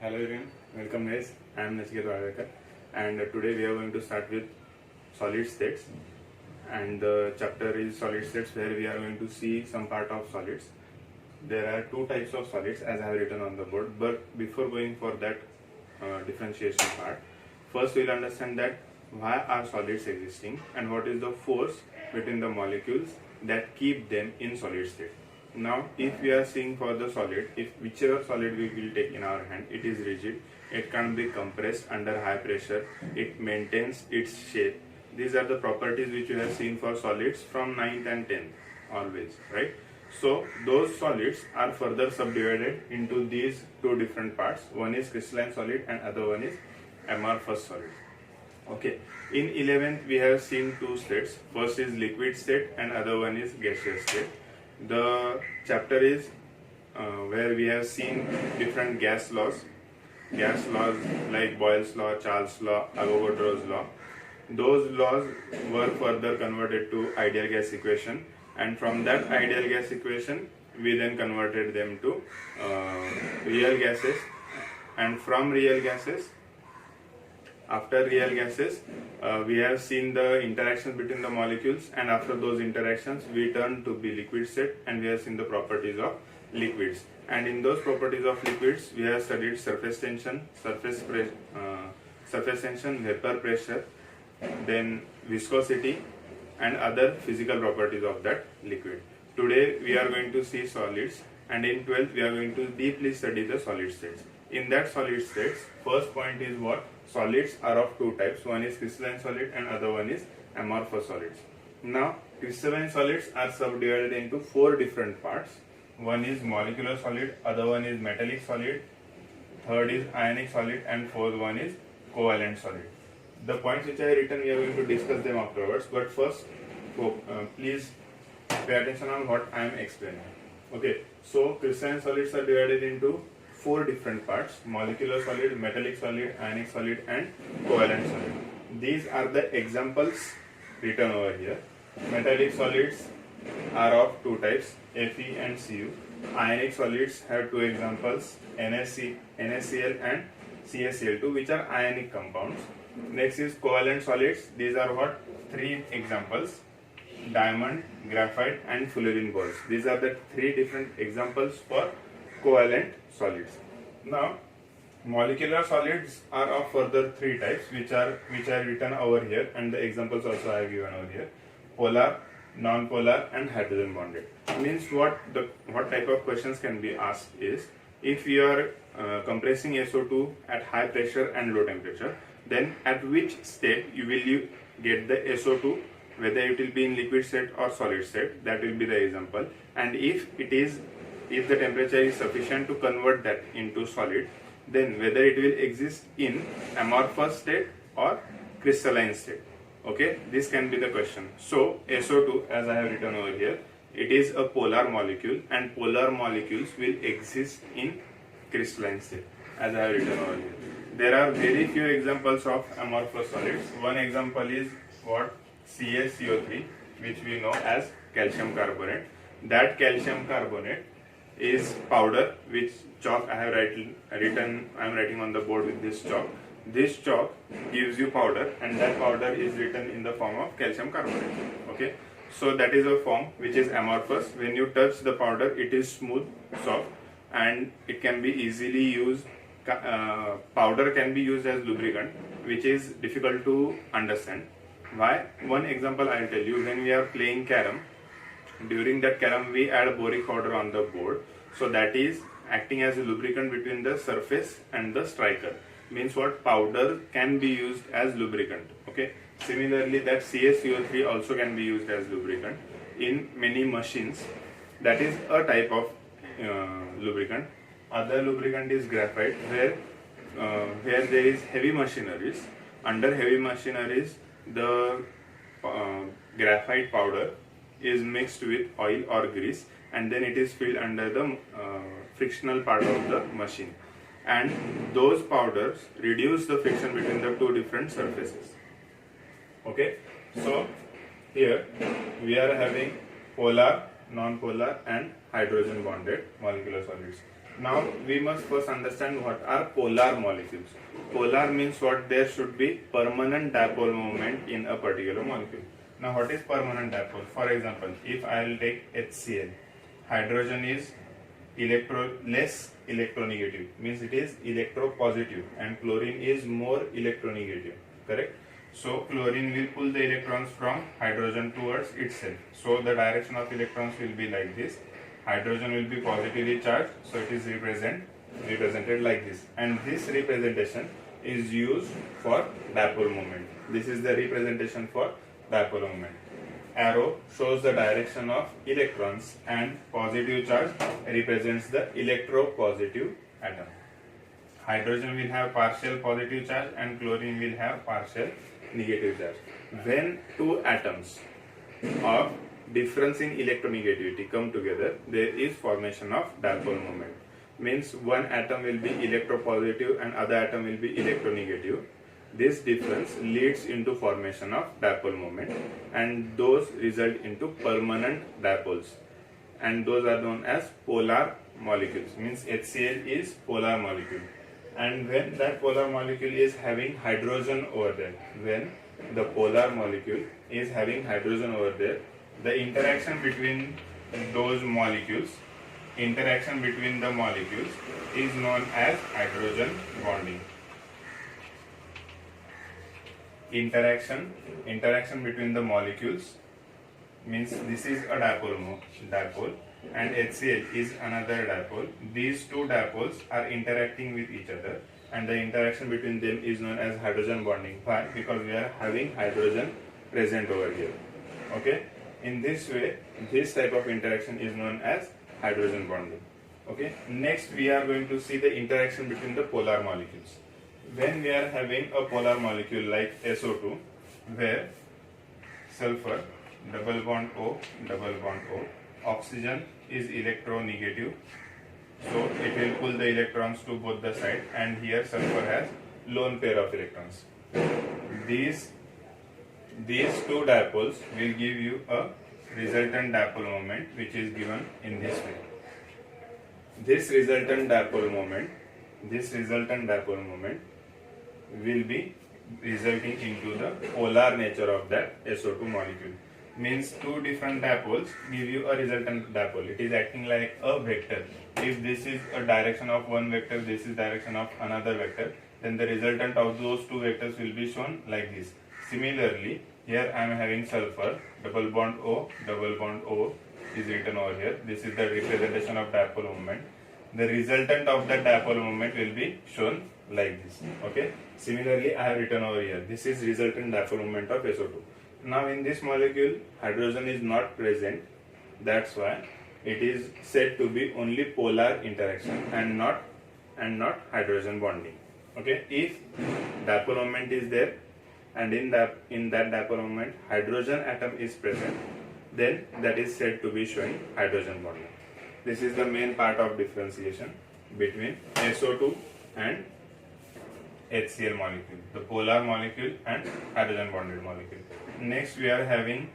Hello everyone, welcome guys. I am Nachiket Vagakar and today we are going to start with solid states, and the chapter is solid states where we are going to see some part of solids. There are two types of solids as I have written on the board, but before going for that differentiation part, first we will understand that why are solids existing and what is the force between the molecules that keep them in solid state. Now, if we are seeing for the solid, if whichever solid we will take in our hand, it is rigid, it can be compressed under high pressure, it maintains its shape. These are the properties which we have seen for solids from 9th and 10th always, right? So, those solids are further subdivided into these two different parts. One is crystalline solid and other one is amorphous solid. Okay, in 11th we have seen two states. First is liquid state and other one is gaseous state. The chapter is where we have seen different gas laws like Boyle's law, Charles' law, Avogadro's law. Those laws were further converted to ideal gas equation, and from that ideal gas equation we then converted them to real gases, and from real gases, after real gases, we have seen the interactions between the molecules, and after those interactions we turn to be liquid state, and we have seen the properties of liquids. And in those properties of liquids we have studied surface tension, vapor pressure, then viscosity and other physical properties of that liquid. Today we are going to see solids, and in 12th we are going to deeply study the solid states. In that solid states, first point is what? Solids are of two types. One is crystalline solid and other one is amorphous solids. Now, crystalline solids are subdivided into four different parts. One is molecular solid, other one is metallic solid, third is ionic solid, and fourth one is covalent solid. The points which I have written, we are going to discuss them afterwards, but first please pay attention on what I am explaining. Okay, so crystalline solids are divided into four different parts: molecular solid, metallic solid, ionic solid and covalent solid. These are the examples written over here. Metallic solids are of two types, Fe and Cu. Ionic solids have two examples, NaCl and CaCl2, which are ionic compounds. Next is covalent solids. These are what? Three examples: diamond, graphite and fullerene balls. These are the three different examples for covalent solids. Now, molecular solids are of further three types, which are written over here, and the examples also I have given over here: polar, non-polar and hydrogen bonded. Means what type of questions can be asked is, if you are compressing SO2 at high pressure and low temperature, then at which state will you get the SO2, whether it will be in liquid state or solid state. That will be the example. And if the temperature is sufficient to convert that into solid, then whether it will exist in amorphous state or crystalline state. Okay, this can be the question. So SO2, as I have written over here, it is a polar molecule, and polar molecules will exist in crystalline state, as I have written over here. There are very few examples of amorphous solids. One example is what? CaCO3, which we know as calcium carbonate. That calcium carbonate is powder, which chalk I have I am writing on the board with this chalk. This chalk gives you powder, and that powder is written in the form of calcium carbonate. Okay, so that is a form which is amorphous. When you touch the powder, it is smooth, soft, and it can be easily used. Powder can be used as lubricant, which is difficult to understand. Why? One example I will tell you. When we are playing carom, during that carom we add boric powder on the board, so that is acting as a lubricant between the surface and the striker. Means what? Powder can be used as lubricant. Okay, similarly that CaCO3 also can be used as lubricant in many machines. That is a type of lubricant. Other lubricant is graphite, where there is heavy machineries. Under heavy machineries, the graphite powder is mixed with oil or grease, and then it is filled under the frictional part of the machine, and those powders reduce the friction between the two different surfaces. Okay, so here we are having polar, non-polar and hydrogen bonded molecular solids. Now we must first understand what are polar molecules. Polar means what? There should be permanent dipole moment in a particular molecule. Now what is permanent dipole? For example, if I will take HCl, hydrogen is less electronegative, means it is electropositive, and chlorine is more electronegative, correct? So chlorine will pull the electrons from hydrogen towards itself. So the direction of electrons will be like this. Hydrogen will be positively charged, so it is represented like this, and this representation is used for dipole moment. This is the representation for dipole moment. Arrow shows the direction of electrons, and positive charge represents the electropositive atom. Hydrogen will have partial positive charge and chlorine will have partial negative charge. When two atoms of difference in electronegativity come together, there is formation of dipole moment. Means one atom will be electropositive and other atom will be electronegative. This difference leads into formation of dipole moment, and those result into permanent dipoles, and those are known as polar molecules. Means HCl is polar molecule, and when that polar molecule is having hydrogen over there, when the polar molecule is having hydrogen over there, the interaction between those molecules, interaction between the molecules is known as hydrogen bonding. Interaction between the molecules means this is a dipole and HCl is another dipole. These two dipoles are interacting with each other, and the interaction between them is known as hydrogen bonding. Why? Because we are having hydrogen present over here. Okay, in this way this type of interaction is known as hydrogen bonding. Okay, next we are going to see the interaction between the polar molecules. When we are having a polar molecule like SO2, where sulfur double bond O, oxygen is electronegative, so it will pull the electrons to both the sides, and here sulfur has lone pair of electrons. These two dipoles will give you a resultant dipole moment, which is given in this way. This resultant dipole moment will be resulting into the polar nature of that SO2 molecule. Means two different dipoles give you a resultant dipole. It is acting like a vector. If this is a direction of one vector, this is direction of another vector, then the resultant of those two vectors will be shown like this. Similarly, here I am having sulfur, double bond O is written over here. This is the representation of dipole moment. The resultant of that dipole moment will be shown like this. Okay. Similarly, I have written over here. This is resultant dipole moment of SO2. Now in this molecule, hydrogen is not present. That's why it is said to be only polar interaction and not hydrogen bonding. Okay. If dipole moment is there, and in that dipole moment hydrogen atom is present, then that is said to be showing hydrogen bonding. This is the main part of differentiation between SO2 and HCl molecule, the polar molecule and hydrogen bonded molecule. Next we are having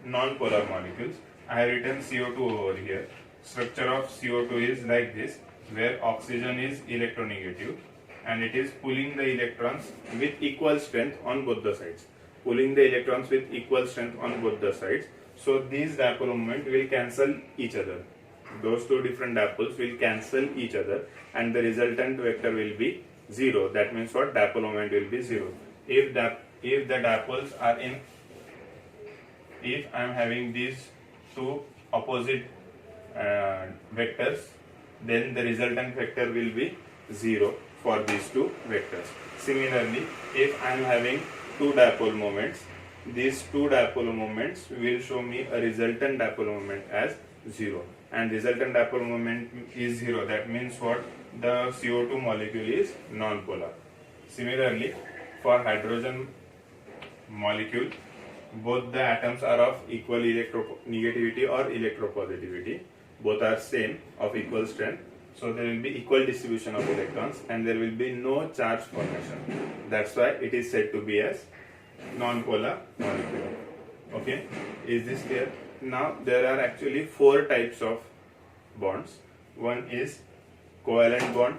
non-polar molecules. I have written CO2 over here. Structure of CO2 is like this, where oxygen is electronegative and it is pulling the electrons with equal strength on both the sides. So these dipole moment will cancel each other. Those two different dipoles will cancel each other, and the resultant vector will be 0. That means what? Dipole moment will be 0. If the dipoles are in, if I am having these two opposite vectors, then the resultant vector will be 0 for these two vectors. Similarly, if I am having two dipole moments, these two dipole moments will show me a resultant dipole moment as 0, and resultant dipole moment is 0. That means what? The CO2 molecule is non-polar. Similarly, for hydrogen molecule, both the atoms are of equal electronegativity or electropositivity. Both are same, of equal strength. So there will be equal distribution of electrons and there will be no charge formation. That's why it is said to be as non-polar molecule. Okay, is this clear? Now there are actually 4 types of bonds. One is covalent bond,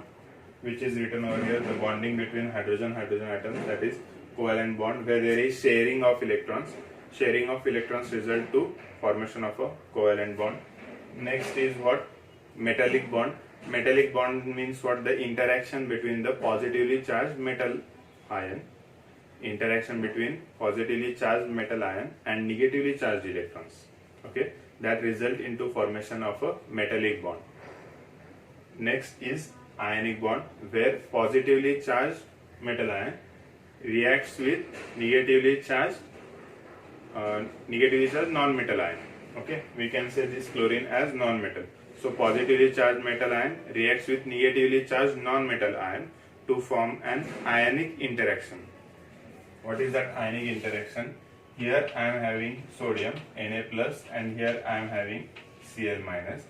which is written over here, the bonding between hydrogen-hydrogen atoms, that is covalent bond, where there is sharing of electrons. Sharing of electrons result to formation of a covalent bond. Next is what? Metallic bond. Metallic bond means what? The interaction between the positively charged metal ion, interaction between positively charged metal ion and negatively charged electrons. Okay, that result into formation of a metallic bond. Next is ionic bond, where positively charged metal ion reacts with negatively charged non-metal ion. Okay, we can say this chlorine as non-metal. So positively charged metal ion reacts with negatively charged non-metal ion to form an ionic interaction. What is that ionic interaction? Here I am having sodium Na plus and here I am having Cl minus.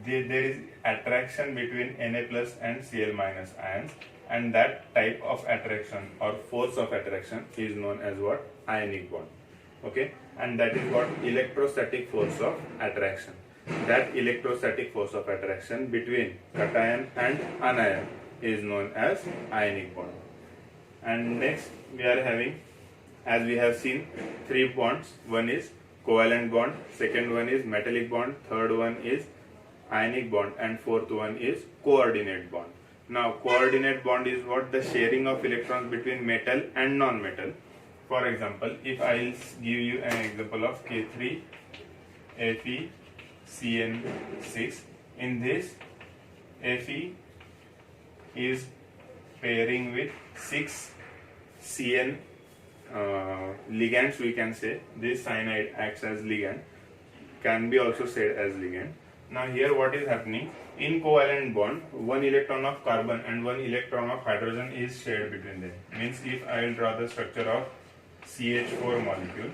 There is attraction between Na plus and Cl minus ions, and that type of attraction or force of attraction is known as what? Ionic bond. Okay, and that is what? Electrostatic force of attraction. That electrostatic force of attraction between cation and anion is known as ionic bond. And next we are having, as we have seen, 3 bonds. One is covalent bond, second one is metallic bond, third one is ionic bond, and fourth one is coordinate bond. Now coordinate bond is what? The sharing of electrons between metal and non-metal. For example, if I will give you an example of K3 FeCN6, in this Fe is pairing with 6 Cn ligands, we can say. This cyanide acts as ligand, can be also said as ligand. Now here what is happening? In covalent bond, 1 electron of carbon and 1 electron of hydrogen is shared between them. Means if I will draw the structure of CH4 molecule,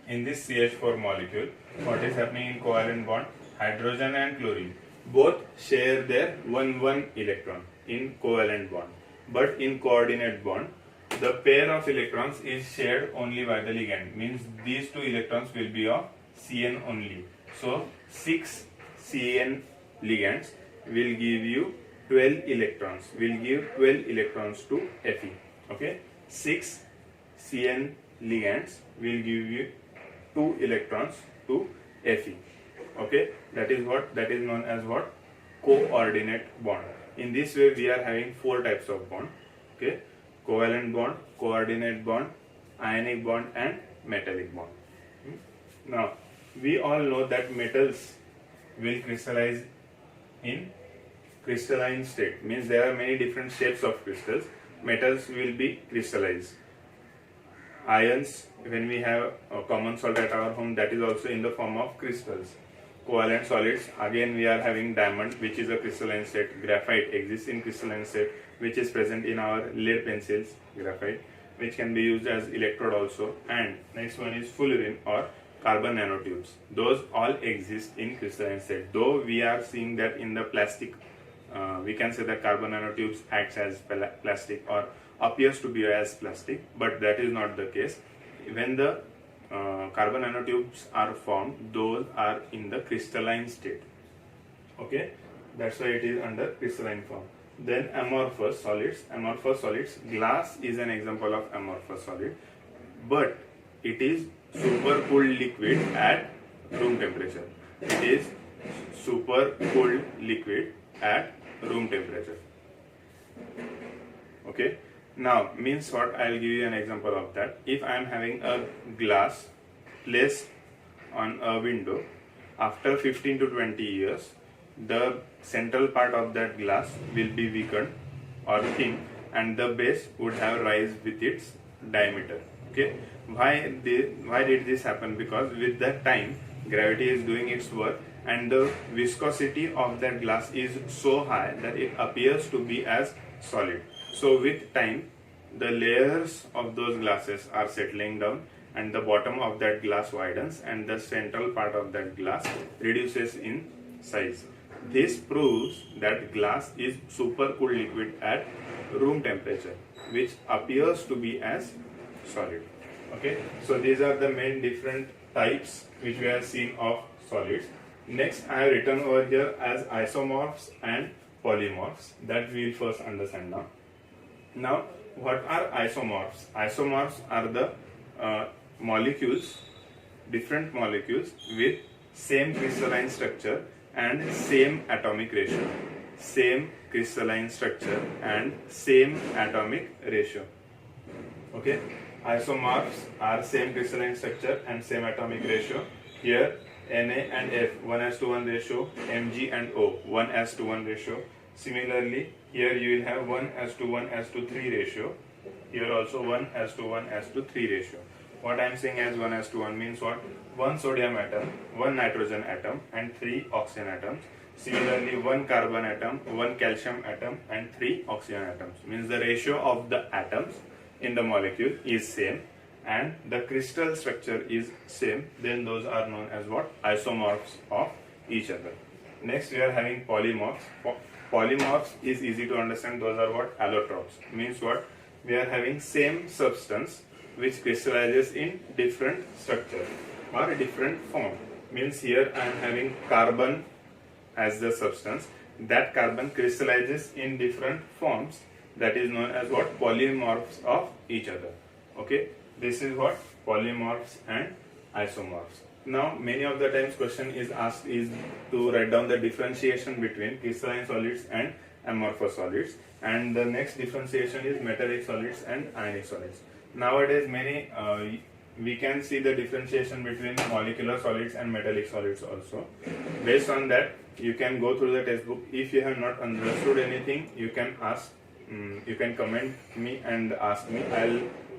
in this CH4 molecule, what is happening in covalent bond? Hydrogen and chlorine both share their 1 electron in covalent bond. But in coordinate bond, the pair of electrons is shared only by the ligand. Means these 2 electrons will be of Cn only. So 6 Cn ligands will give you 12 electrons. Will give 12 electrons to Fe. Okay, 6 Cn ligands will give you 2 electrons to Fe. Okay, that is what? That is known as what? Coordinate bond. In this way we are having 4 types of bond. Okay, covalent bond, coordinate bond, ionic bond, and metallic bond. Now we all know that metals will crystallize in crystalline state. Means there are many different shapes of crystals. Metals will be crystallized. Ions, when we have a common salt at our home, that is also in the form of crystals. Covalent solids, again we are having diamond, which is a crystalline state. Graphite exists in crystalline state, which is present in our lead pencils, graphite, which can be used as electrode also. And next one is fullerene or carbon nanotubes. Those all exist in crystalline state. Though we are seeing that in the plastic, we can say that carbon nanotubes acts as plastic or appears to be as plastic, but that is not the case. When the carbon nanotubes are formed, those are in the crystalline state. Okay, that's why it is under crystalline form. Then amorphous solids. Amorphous solids, glass is an example of amorphous solid, but it is super cooled liquid at room temperature. It is super cooled liquid at room temperature. Okay, now means what? I will give you an example of that. If I am having a glass placed on a window, after 15 to 20 years, the central part of that glass will be weakened or thin, and the base would have rise with its diameter. Okay, why did this happen? Because with that time, gravity is doing its work, and the viscosity of that glass is so high that it appears to be as solid. So with time, the layers of those glasses are settling down, and the bottom of that glass widens, and the central part of that glass reduces in size. This proves that glass is super cooled liquid at room temperature, which appears to be as solid. Okay, so these are the main different types which we have seen of solids. Next, I have written over here as isomorphs and polymorphs. That we will first understand now. Now, what are isomorphs? Isomorphs are the molecules, different molecules with same crystalline structure and same atomic ratio. Same crystalline structure and same atomic ratio. Okay, isomorphs are same crystalline structure and same atomic ratio. Here Na and F 1:1 ratio, Mg and O 1:1 ratio. Similarly, here you will have 1:1:3 ratio. Here also 1:1:3 ratio. What I am saying as 1:1 means what? 1 sodium atom, 1 nitrogen atom and 3 oxygen atoms. Similarly, 1 carbon atom, 1 calcium atom and 3 oxygen atoms. Means the ratio of the atoms in the molecule is same and the crystal structure is same. Then those are known as what? Isomorphs of each other. Next we are having polymorphs. Polymorphs is easy to understand. Those are what? Allotropes. Means what? We are having same substance which crystallizes in different structure or a different form. Means here I am having carbon as the substance. That carbon crystallizes in different forms. That is known as what? Polymorphs of each other. Okay, this is what? Polymorphs and isomorphs. Now many of the times question is asked is to write down the differentiation between crystalline solids and amorphous solids, and the next differentiation is metallic solids and ionic solids. Nowadays many we can see the differentiation between molecular solids and metallic solids also. Based on that you can go through the textbook. If you have not understood anything, you can ask, you can comment me and ask me.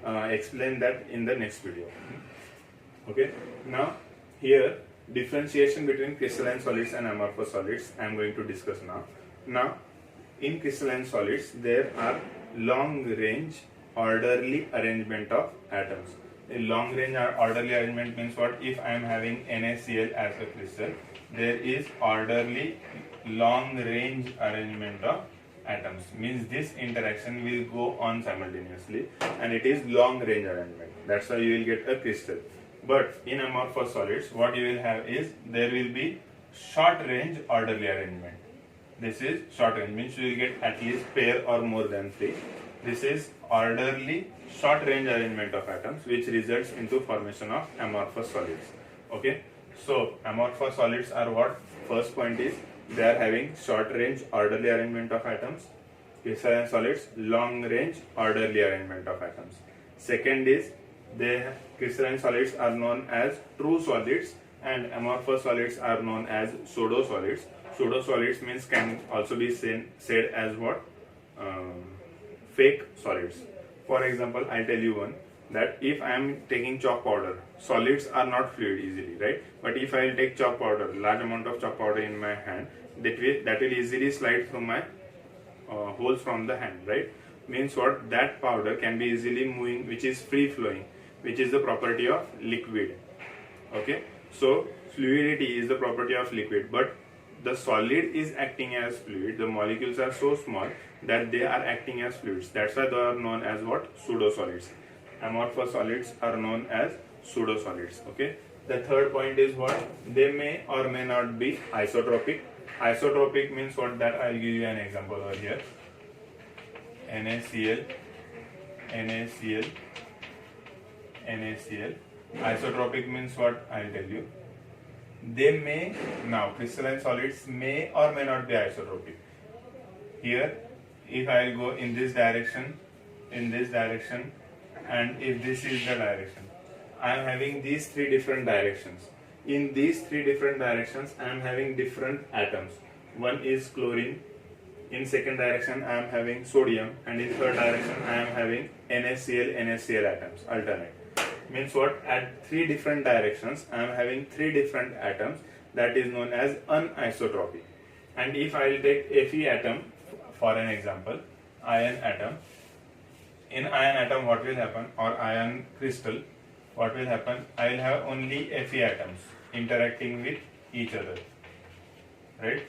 I'll explain that in the next video. Okay, now here differentiation between crystalline solids and amorphous solids I am going to discuss now. Now in crystalline solids there are long range orderly arrangement of atoms. A long range or orderly arrangement means what? If I am having NaCl as a crystal, there is orderly long range arrangement of atoms. Means this interaction will go on simultaneously and it is long range arrangement. That's why you will get a crystal. But in amorphous solids what you will have is there will be short range orderly arrangement. This is short range, means you will get at least pair or more than 3. This is orderly short range arrangement of atoms which results into formation of amorphous solids. Okay, so amorphous solids are what? First point is they are having short range orderly arrangement of atoms. Crystalline solids long range orderly arrangement of atoms. Second is crystalline solids are known as true solids and amorphous solids are known as pseudo solids. Pseudo solids means can also be said as what? Fake solids. For example, I'll tell you one, that if I am taking chalk powder, solids are not fluid easily, right? But if I will take chalk powder, large amount of chalk powder in my hand, that will easily slide through my holes from the hand, right? Means what? That powder can be easily moving, which is free flowing, which is the property of liquid. Okay, so fluidity is the property of liquid, but the solid is acting as fluid. The molecules are so small that they are acting as fluids. That's why they are known as what? Pseudo solids. Amorphous solids are known as pseudo solids. Okay, the third point is what? They may or may not be isotropic. Isotropic means what? That I'll give you an example over here. NaCl, NaCl, NaCl. Isotropic means what? I'll tell you. They may, now crystalline solids may or may not be isotropic. Here, if I will go in this direction, and if this is the direction, I am having these 3 different directions. In these 3 different directions, I am having different atoms. One is chlorine. In second direction, I am having sodium, and in third direction, I am having NaCl atoms, alternate. Means what? At 3 different directions I am having 3 different atoms. That is known as anisotropic. And if I will take Fe atom for an example, iron atom, in iron atom what will happen, or iron crystal, what will happen? I will have only Fe atoms interacting with each other, right?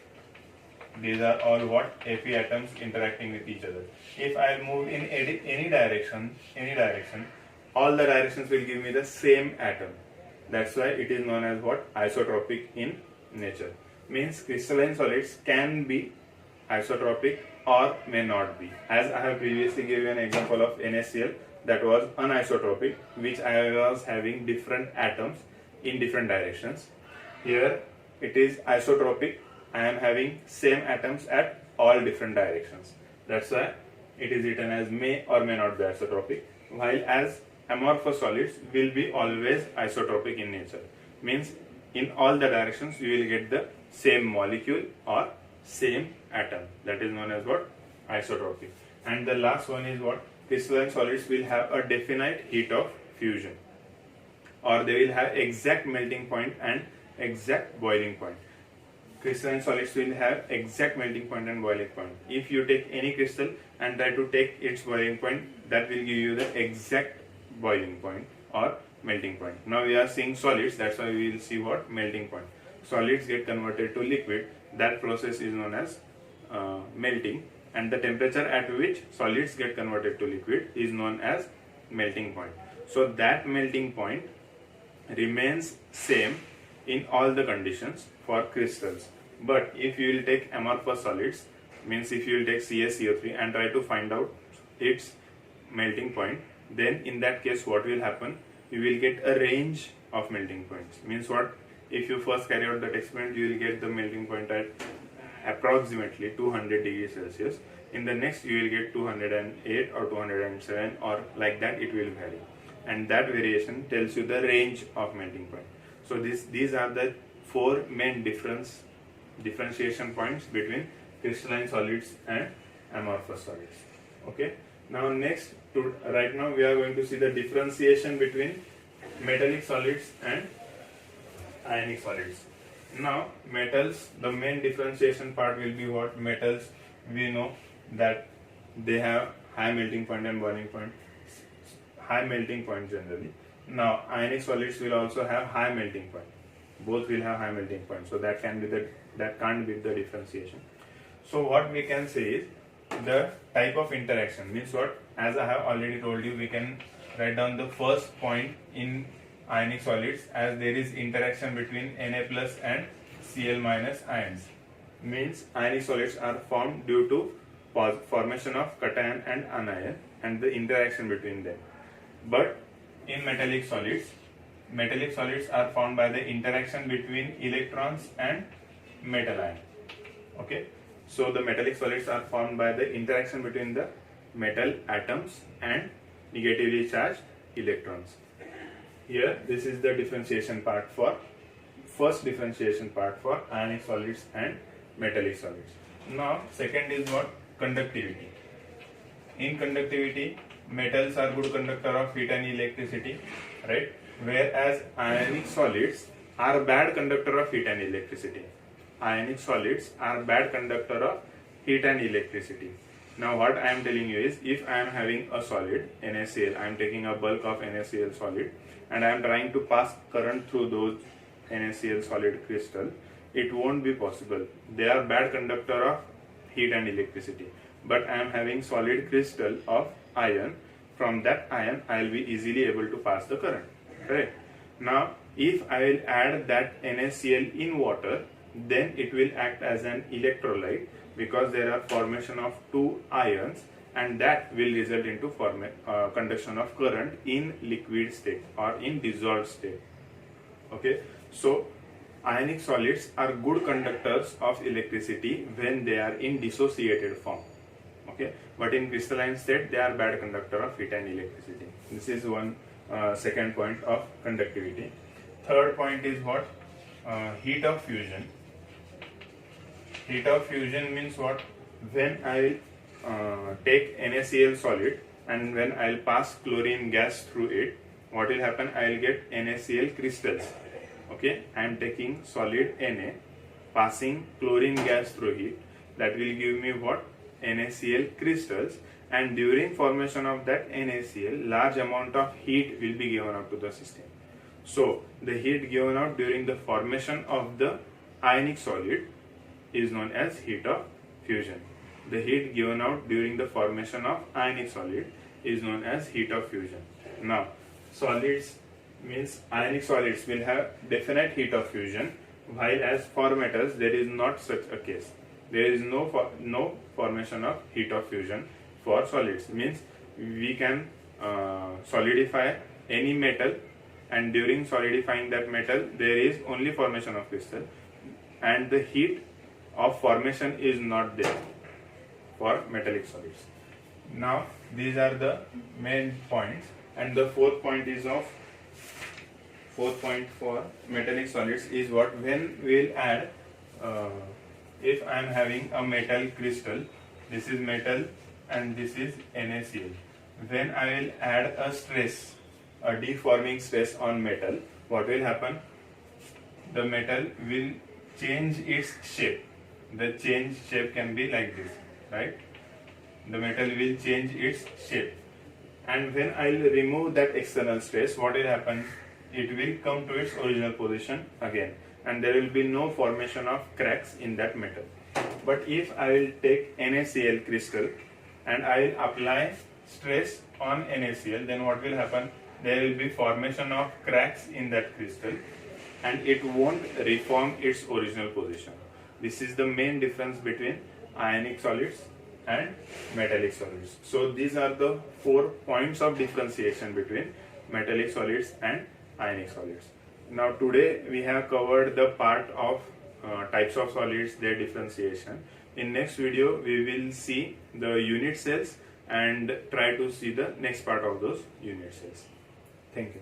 These are all what? Fe atoms interacting with each other. If I move in any direction, all the directions will give me the same atom. That's why it is known as what? Isotropic in nature. Means crystalline solids can be isotropic or may not be. As I have previously given an example of NaCl that was anisotropic, which I was having different atoms in different directions. Here it is isotropic, I am having same atoms at all different directions. That's why it is written as may or may not be isotropic, while as amorphous solids will be always isotropic in nature. Means in all the directions you will get the same molecule or same atom. That is known as what? Isotropic. And the last one is what? Crystalline solids will have a definite heat of fusion, or they will have exact melting point and exact boiling point. Crystalline solids will have exact melting point and boiling point. If you take any crystal and try to take its boiling point, that will give you the exact boiling point or melting point. Now we are seeing solids, that's why we will see what? Melting point. Solids get converted to liquid, that process is known as melting, and the temperature at which solids get converted to liquid is known as melting point. So that melting point remains same in all the conditions for crystals. But if you will take amorphous solids, means if you will take CaCO3 and try to find out its melting point, then in that case what will happen? You will get a range of melting points. Means what? If you first carry out that experiment, you will get the melting point at approximately 200 degrees Celsius. In the next you will get 208 or 207, or like that it will vary. And that variation tells you the range of melting point. So these are the four main differentiation points between crystalline solids and amorphous solids. Okay. Now next, right now we are going to see the differentiation between metallic solids and ionic solids. Now metals, the main differentiation part will be what? Metals, we know that they have high melting point and boiling point, high melting point generally. Now ionic solids will also have high melting point. Both will have high melting point. So that can't be the differentiation. So what we can say is the type of interaction. Means what? As I have already told you, we can write down the first point in ionic solids as there is interaction between Na plus and Cl minus ions. Means ionic solids are formed due to formation of cation and anion and the interaction between them. But in metallic solids are formed by the interaction between electrons and metal ion. Okay, so the metallic solids are formed by the interaction between the metal atoms and negatively charged electrons. Here this is the differentiation part for ionic solids and metallic solids. Now second is what? Conductivity. In conductivity, metals are good conductor of heat and electricity, right? Whereas ionic solids are bad conductor of heat and electricity. Ionic solids are bad conductor of heat and electricity. Now what I am telling you is, if I am having a solid NaCl, I am taking a bulk of NaCl solid and I am trying to pass current through those NaCl solid crystal, it won't be possible. They are bad conductor of heat and electricity. But I am having solid crystal of iron. From that iron I will be easily able to pass the current. Correct? Now if I will add that NaCl in water, then it will act as an electrolyte, because there are formation of two ions and that will result into conduction of current in liquid state or in dissolved state. Okay, so ionic solids are good conductors of electricity when they are in dissociated form. Okay, but in crystalline state they are bad conductor of heat and electricity. This is one second point of conductivity. Third point is what? Heat of fusion. Heat of fusion means what? When I will take NaCl solid and when I will pass chlorine gas through it, what will happen? I will get NaCl crystals. Okay, I am taking solid Na, passing chlorine gas through it. That will give me what? NaCl crystals, and during formation of that NaCl, large amount of heat will be given out to the system. So the heat given out during the formation of the ionic solid is known as heat of fusion. The heat given out during the formation of ionic solid is known as heat of fusion. Now solids means ionic solids will have definite heat of fusion, while as for metals there is not such a case. there is no formation of heat of fusion for solids. Means we can solidify any metal, and during solidifying that metal there is only formation of crystal, and the heat of formation is not there for metallic solids. Now these are the main points, and the fourth point for metallic solids is what, when we will add, if I am having a metal crystal, this is metal and this is NaCl. When I will add a stress, a deforming stress on metal, what will happen? The metal will change its shape. The change shape can be like this, right? The metal will change its shape. And when I will remove that external stress, what will happen? It will come to its original position again, and there will be no formation of cracks in that metal. But if I will take NaCl crystal and I will apply stress on NaCl, then what will happen? There will be formation of cracks in that crystal, and it won't reform its original position. This is the main difference between ionic solids and metallic solids. So these are the 4 points of differentiation between metallic solids and ionic solids. Now today we have covered the part of types of solids, their differentiation. In next video we will see the unit cells and try to see the next part of those unit cells. Thank you.